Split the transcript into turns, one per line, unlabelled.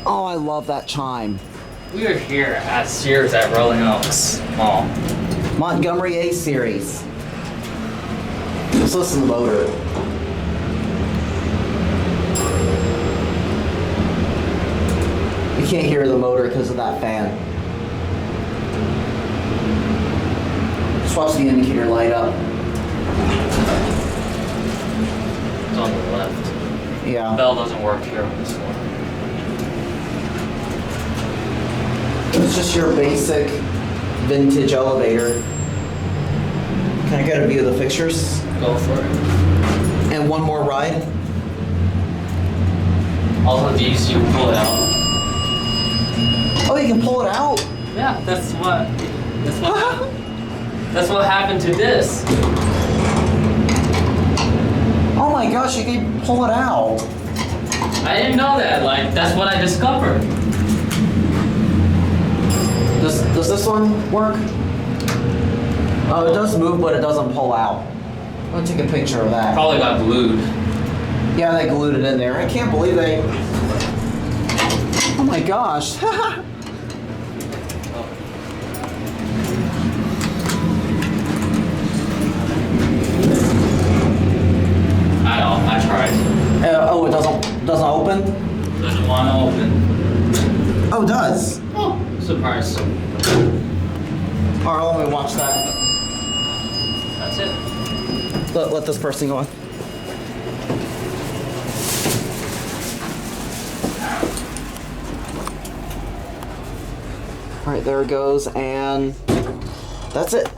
Oh, I love that chime.
We are here at Sears at Rolling Oaks Mall.
Montgomery A series. Just listen to the motor. You can't hear the motor because of that fan. Just watch the indicator light up.
It's on the left.
Yeah.
The bell doesn't work here on this one.
It's just your basic vintage elevator. Can I get a view of the fixtures?
Go for it.
And one more ride?
All of these, you pull it out.
Oh, you can pull it out?
Yeah, that's what that's what happened to this.
Oh my gosh, you can pull it out.
I didn't know that. Like, that's what I discovered.
Does this one work? Oh, it does move, but it doesn't pull out. I'm gonna take a picture of that.
Probably got glued.
Yeah, they glued it in there. I can't believe they... Oh my gosh.
I tried.
Oh, it doesn't open?
Doesn't want to open.
Oh, it does.
Oh, surprise.
All right, let me watch that.
That's it.
Let this person go on. All right, there it goes, and that's it.